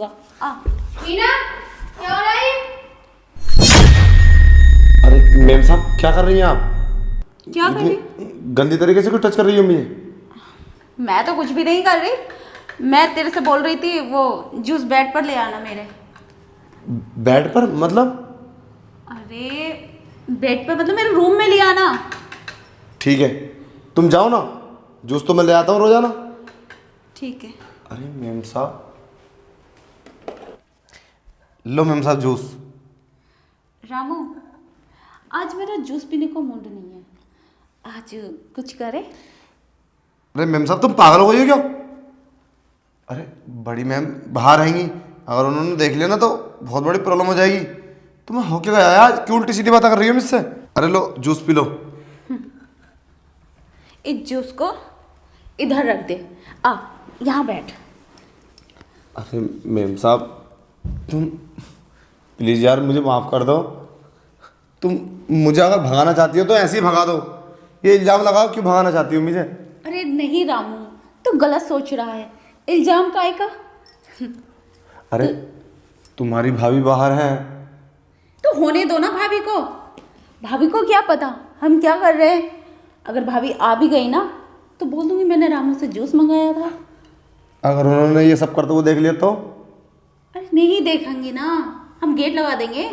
लगेगा। आ मीना, क्या हो रहा है? अरे मैम साहब क्या कर रही हैं आप? क्या कर रही? गंदी तरीके से क्यों टच कर रही हो मुझे? मैं तो कुछ भी नहीं कर रही। मैं तेरे से बोल रही थी वो जूस बेड पर ले आना मेरे। बेड पर मतलब? अरे बेड पर मतलब मेरे रूम में ले आना। ठीक है, तुम जाओ ना, जूस तो मैं ले आता हूँ रोजाना। ठीक है। अरे मैम साहब, लो मैम साहब जूस। रामू, आज मेरा जूस पीने को मूड नहीं है। आज कुछ करे? अरे मैम साहब तुम पागल हो गई हो क्या? अरे बड़ी मैम बाहर आएंगी, अगर उन्होंने देख लिया ना तो बहुत बड़ी प्रॉब्लम हो जाएगी। तुम्हें हो क्या गया आज, क्यों उल्टी सीधी बातें कर रही हो मुझसे? अरे लो जूस पी लो। इस जूस को इधर रख दे। आ यहाँ बैठ। अरे मैम साहब तुम प्लीज़ यार मुझे माफ़ कर दो। तुम मुझे अगर भगाना चाहती हो तो ऐसे ही भगा दो। ये इल्ज़ाम लगाओ क्यों भगाना चाहती हो मुझे? अरे नहीं रामू, तू गलत सोच रहा है। इल्जाम काहे का? अरे तुम्हारी भाभी बाहर है। तो होने दो ना भाभी को। भाभी को क्या पता हम क्या कर रहे हैं। अगर भाभी आ भी गई ना तो बोल दूंगी मैंने रामू से जूस मंगाया था। अगर उन्होंने ये सब करते हुए देख लिया तो? अरे नहीं देखेंगे ना, हम गेट लगा देंगे।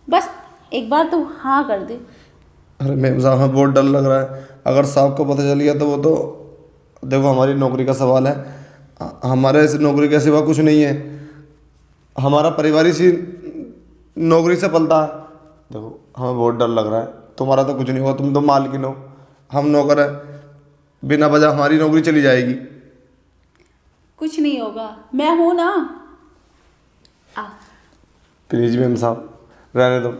बस एक बार तो हाँ कर दे। अरे मैम साहब हमें बहुत डर लग रहा है। अगर साहब को पता चल गया तो वो तो देखो हमारी नौकरी का सवाल है। हमारे इस नौकरी के सिवा कुछ नहीं है। हमारा परिवार इसी नौकरी से पलता है। देखो हमें बहुत डर लग रहा है। तुम्हारा तो कुछ नहीं होगा, तुम तो मालकिन हो, हम नौकर हैं। बिना वजह हमारी नौकरी चली जाएगी। कुछ नहीं होगा, मैं हूं ना। आ प्लीज मैम साहब रहने दो।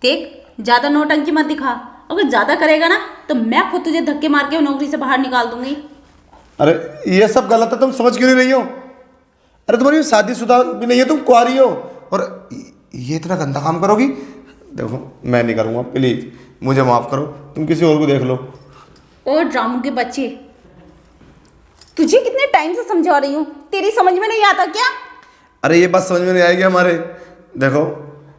देख ज्यादा नौटंकी मत दिखा। अगर ज्यादा करेगा ना तो मैं खुद तुझे धक्के मार के नौकरी से बाहर निकाल दूंगी। अरे ये सब गलत है, तुम समझ क्यों नहीं रही हो? अरे तुम्हारी शादीशुदा भी नहीं है, तुम कुंवारी हो और ये इतना गंदा काम करोगी? देखो मैं नहीं करूँगा, प्लीज मुझे माफ़ करो, तुम किसी और को देख लो। और ड्रामू के बच्चे, तुझे कितने टाइम से समझा रही हूँ, तेरी समझ में नहीं आता क्या? अरे ये बात समझ में नहीं आएगी हमारे। देखो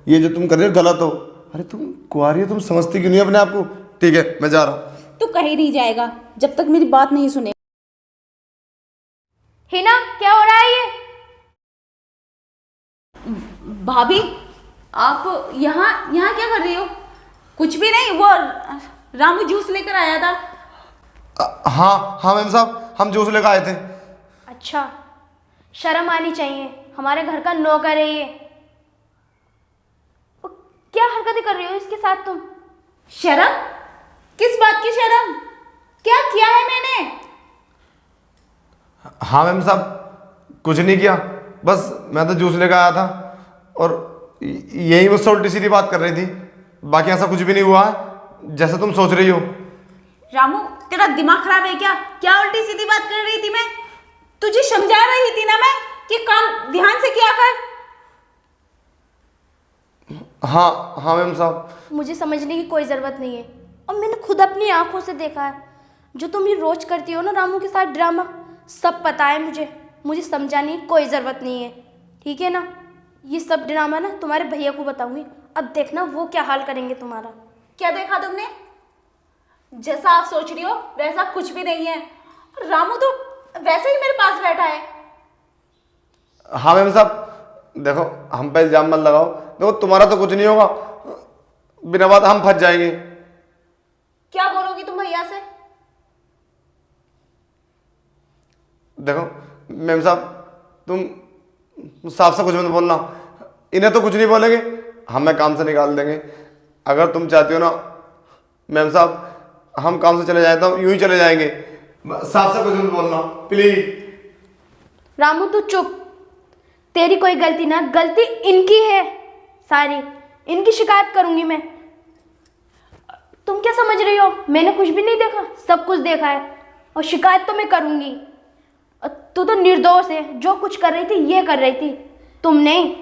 ये जो तुम कर रहे हो गलत हो। अरे तुम कुंवारी हो, तुम समझती क्यों नहीं अपने आप को? ठीक है मैं जा रहा हूँ। तू कहीं नहीं जाएगा जब तक मेरी बात नहीं सुने। हिना, क्या हो रहा है ये? भाभी आप यहाँ यहाँ क्या कर रही हो? कुछ भी नहीं, वो रामू जूस लेकर आया था। हाँ हाँ मैम साहब हम जूस लेकर आए थे। अच्छा, शर्म आनी चाहिए, हमारे घर का नौकर है ये। क्या हरकतें कर रही हो इसके साथ तुम? शर्म? किस बात की शर्म? क्या किया है मैंने? हाँ मैम साहब कुछ नहीं किया, बस मैं तो जूस लेकर आया था और यही मुझसे उल्टी सीधी बात कर रही थी। बाकी ऐसा कुछ भी नहीं हुआ है जैसा तुम सोच रही हो। रामू तेरा दिमाग खराब है क्या? क्या उल्टी सीधी बात कर रही थी मैं? तुझे समझा रही थी ना मैं कि काम ध्यान से किया कर। हाँ हाँ मैम साहब। मुझे समझने की कोई ज़रूरत नहीं है, और मैंने खुद अपनी आंखों से देखा है जो तुम ये रोज करती हो ना रामू के साथ ड्रामा। सब पता है मुझे समझाने की कोई ज़रूरत नहीं है, ठीक है ना? ये सब ड्रामा ना तुम्हारे भैया को बताऊंगी, अब देखना वो क्या हाल करेंगे तुम्हारा। क्या देखा तुमने? जैसा आप सोच रही हो वैसा कुछ भी नहीं है। रामू तो वैसे ही मेरे पास बैठा है। हाँ मैम साहब देखो हम पे इल्जाम मत लगाओ। देखो तुम्हारा तो कुछ नहीं होगा, बिना बात हम फंस जाएंगे। क्या बोलोगी तुम भैया से? देखो मैम साहब तुम साफ से कुछ मत बोलना। इन्हें तो कुछ नहीं बोलेंगे, हमें काम से निकाल देंगे। अगर तुम चाहती हो ना मैम साहब हम काम से चले जाए तो यूं ही चले जाएंगे। साफ से कुछ मत बोलना प्लीज। रामू तू चुप, तेरी कोई गलती ना, गलती इनकी है सारी, इनकी शिकायत करूंगी मैं। तुम क्या समझ रही हो? मैंने कुछ भी नहीं देखा, सब कुछ देखा है, और शिकायत तो मैं करूंगी। और तू तो निर्दोष है, जो कुछ कर रही थी ये कर रही थी, तुम नहीं।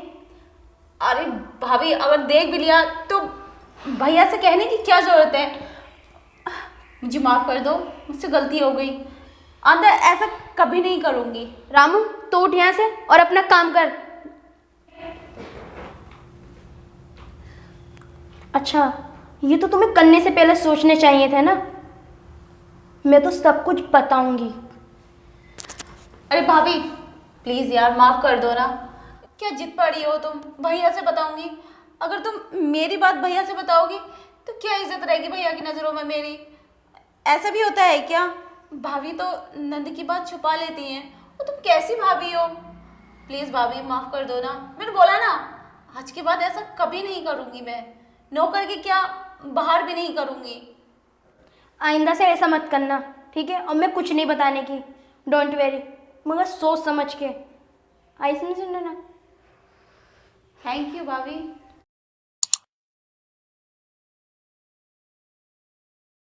अरे भाभी अगर देख भी लिया तो भैया से कहने की क्या जरूरत है? मुझे माफ कर दो, मुझसे गलती हो गई। आंदा ऐसा कभी नहीं करूंगी। रामू तो उठ यहाँ से और अपना काम कर। अच्छा, ये तो तुम्हें करने से पहले सोचने चाहिए थे ना। मैं तो सब कुछ बताऊंगी। अरे भाभी प्लीज़ यार माफ़ कर दो ना। क्या जिद पड़ी हो तुम? भैया से बताऊंगी। अगर तुम मेरी बात भैया से बताओगी तो क्या इज्जत रहेगी भैया की नज़रों में मेरी? ऐसा भी होता है क्या? भाभी तो नंद की बात छुपा लेती हैं। वो तुम कैसी भाभी हो? प्लीज़ भाभी माफ़ कर दो ना। मैंने बोला ना, आज के बाद ऐसा कभी नहीं करूँगी मैं। नौकर के क्या, बाहर भी नहीं करूँगी। आइंदा से ऐसा मत करना, ठीक है? और मैं कुछ नहीं बताने की, डोंट वेरी, मगर सोच समझ के। ऐसे नहीं सुनना ना। थैंक यू भाभी।